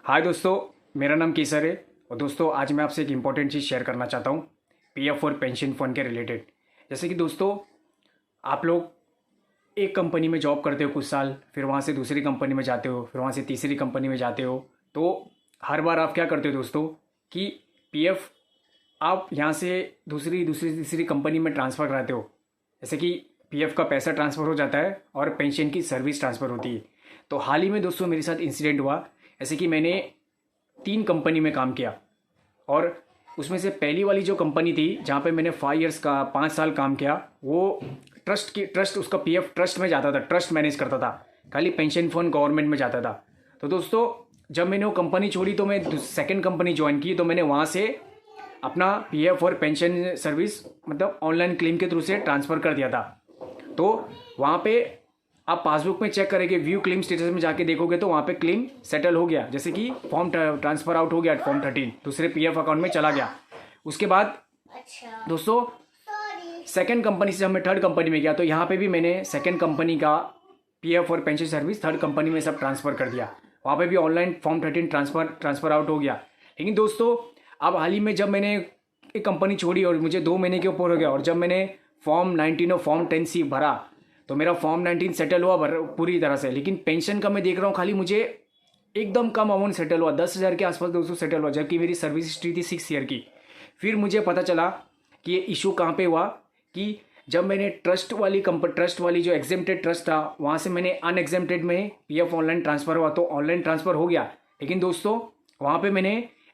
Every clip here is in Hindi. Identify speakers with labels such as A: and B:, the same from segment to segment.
A: हाय दोस्तों, मेरा नाम केसर है। और दोस्तों आज मैं आपसे एक इम्पॉर्टेंट चीज़ शेयर करना चाहता हूँ पीएफ और पेंशन फंड के रिलेटेड। जैसे कि दोस्तों, आप लोग एक कंपनी में जॉब करते हो कुछ साल, फिर वहाँ से दूसरी कंपनी में जाते हो, फिर वहाँ से तीसरी कंपनी में जाते हो। तो हर बार आप क्या करते हो दोस्तों कि पीएफ आप यहाँ से दूसरी दूसरी तीसरी कंपनी में ट्रांसफ़र कराते हो। जैसे कि पीएफ का पैसा ट्रांसफ़र हो जाता है और पेंशन की सर्विस ट्रांसफ़र होती है। तो हाल ही में दोस्तों मेरे साथ इंसिडेंट हुआ। जैसे कि मैंने 3 कंपनी में काम किया और उसमें से पहली वाली जो कंपनी थी जहाँ पे मैंने 5 इयर्स का 5 साल काम किया, वो ट्रस्ट उसका पीएफ ट्रस्ट में जाता था, ट्रस्ट मैनेज करता था, खाली पेंशन फंड गवर्नमेंट में जाता था। तो दोस्तों जब मैंने वो कंपनी छोड़ी तो मैं सेकंड कंपनी ज्वाइन की, तो मैंने वहाँ से अपना पीएफ और पेंशन सर्विस मतलब ऑनलाइन क्लेम के थ्रू से ट्रांसफ़र कर दिया था। तो वहाँ पे आप पासबुक में चेक करेंगे, व्यू क्लेम स्टेटस में जाके देखोगे तो वहाँ पे क्लेम सेटल हो गया। जैसे कि फॉर्म ट्रांसफ़र आउट हो गया, फॉर्म 13 दूसरे पीएफ अकाउंट में चला गया। उसके बाद दोस्तों सेकंड कंपनी से मैं थर्ड कंपनी में गया, तो यहाँ पे भी मैंने सेकंड कंपनी का पीएफ और पेंशन सर्विस थर्ड कंपनी में सब ट्रांसफ़र कर दिया। वहाँ पे भी ऑनलाइन फॉर्म 13 ट्रांसफ़र आउट हो गया। लेकिन दोस्तों अब हाल ही में जब मैंने एक कंपनी छोड़ी और मुझे 2 महीने के ऊपर हो गया, और जब मैंने फॉर्म 19 और फॉर्म 10C भरा तो मेरा फॉर्म 19 सेटल हुआ पूरी तरह से। लेकिन पेंशन का मैं देख रहा हूँ खाली मुझे एकदम कम अमाउंट सेटल हुआ, 10,000 के आसपास दोस्तों सेटल हुआ, जबकि मेरी सर्विस हिस्ट्री थी 6 ईयर की। फिर मुझे पता चला कि ये इशू कहाँ पे हुआ कि जब मैंने ट्रस्ट वाली जो एग्जेम्प्टेड ट्रस्ट था वहाँ से मैंने अनएग्जेम्प्टेड में पीएफ ऑनलाइन ट्रांसफ़र हुआ, तो ऑनलाइन ट्रांसफ़र हो गया। लेकिन दोस्तों वहाँ पे मैंने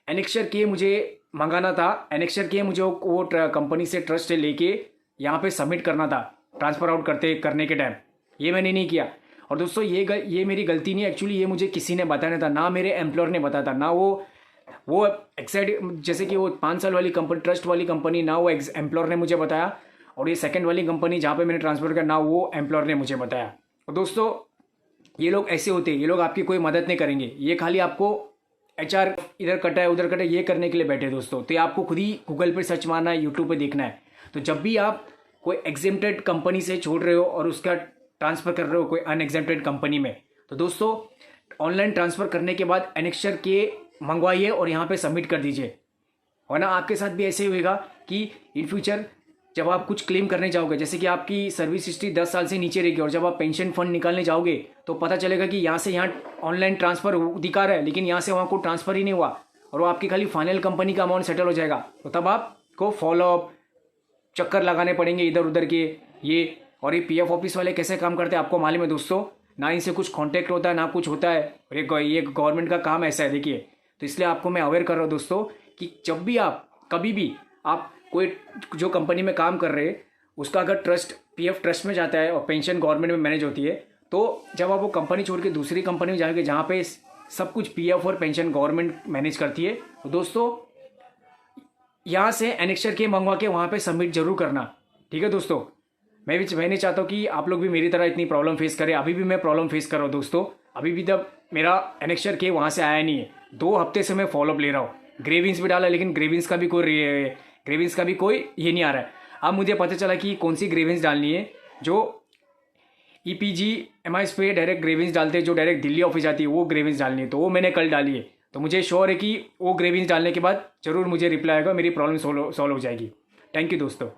A: एनेक्शर किए मुझे मंगाना था, एनेक्शर किए मुझे वो कंपनी से ट्रस्ट लेके यहाँ पे सबमिट करना था ट्रांसफ़र आउट करने के टाइम। ये मैंने नहीं किया। और दोस्तों ये मेरी गलती नहीं, एक्चुअली ये मुझे किसी ने बताया था, ना मेरे एम्प्लॉयर ने बताया था, ना वो एक्साइड जैसे कि वो 5 साल वाली कंपनी ट्रस्ट वाली कंपनी, ना वो एम्प्लॉयर ने मुझे बताया। और ये सेकंड वाली कंपनी जहाँ पे मैंने ट्रांसफ़र किया, ना वो एम्प्लॉयर ने मुझे बताया। और दोस्तों ये लोग ऐसे होते हैं, ये लोग आपकी कोई मदद नहीं करेंगे, ये खाली आपको एचआर इधर कटा है उधर कटा है ये करने के लिए बैठे दोस्तों। तो ये आपको खुद ही गूगल पे सर्च मारना है, यूट्यूब पे देखना है। तो जब भी आप कोई एग्जेम्प्टेड कंपनी से छोड़ रहे हो और उसका ट्रांसफ़र कर रहे हो कोई अनएग्जेम्प्टेड कंपनी में, तो दोस्तों ऑनलाइन ट्रांसफ़र करने के बाद एनेक्शर के मंगवाइए और यहाँ पे सबमिट कर दीजिए। वरना आपके साथ भी ऐसे ही होगा कि इन फ्यूचर जब आप कुछ क्लेम करने जाओगे, जैसे कि आपकी सर्विस हिस्ट्री 10 साल से नीचे रहेगी, और जब आप पेंशन फंड निकालने जाओगे तो पता चलेगा कि यहाँ से यहाँ ऑनलाइन ट्रांसफ़र दिखा रहा है, लेकिन यहाँ से वहाँ को ट्रांसफ़र ही नहीं हुआ, और वो आपकी खाली फाइनल कंपनी का अमाउंट सेटल हो जाएगा। तो तब आपको फॉलोअप चक्कर लगाने पड़ेंगे इधर उधर के ये। और ये पीएफ ऑफिस वाले कैसे काम करते हैं आपको मालूम है दोस्तों, ना इनसे कुछ कांटेक्ट होता है ना कुछ होता है, और ये गवर्नमेंट का काम ऐसा है देखिए। तो इसलिए आपको मैं अवेयर कर रहा हूँ दोस्तों कि जब भी आप कभी भी आप कोई जो कंपनी में काम कर रहे हैं उसका अगर ट्रस्ट पीएफ ट्रस्ट में जाता है और पेंशन गवर्नमेंट में मैनेज होती है, तो जब आप वो कंपनी छोड़ के दूसरी कंपनी में जाएंगे जहाँ पे सब कुछ पीएफ और पेंशन गवर्नमेंट मैनेज करती है, तो दोस्तों यहाँ से एनेक्शर के मंगवा के वहाँ पे सबमिट जरूर करना। ठीक है दोस्तों, मैं नहीं चाहता हूँ कि आप लोग भी मेरी तरह इतनी प्रॉब्लम फेस करें। अभी भी मैं प्रॉब्लम फेस कर रहा हूँ दोस्तों, अभी भी तब मेरा एनेक्शर के वहाँ से आया नहीं है, 2 हफ्ते से मैं फॉलोअप ले रहा हूँ। ग्रेविंस भी डाला लेकिन ग्रेविंस का भी कोई ये नहीं आ रहा है। अब मुझे पता चला कि कौन सी ग्रेविंस डालनी है, जो ईपीजी एमआईएस पे डायरेक्ट ग्रेविंस डालते हैं, जो डायरेक्ट दिल्ली ऑफिस आती है, वो ग्रेविंस डालनी है। तो वो मैंने कल डाली है, तो मुझे श्योर है कि वो ग्रेविंस डालने के बाद जरूर मुझे रिप्लाई आएगा, मेरी प्रॉब्लम सॉल्व हो जाएगी। थैंक यू दोस्तों।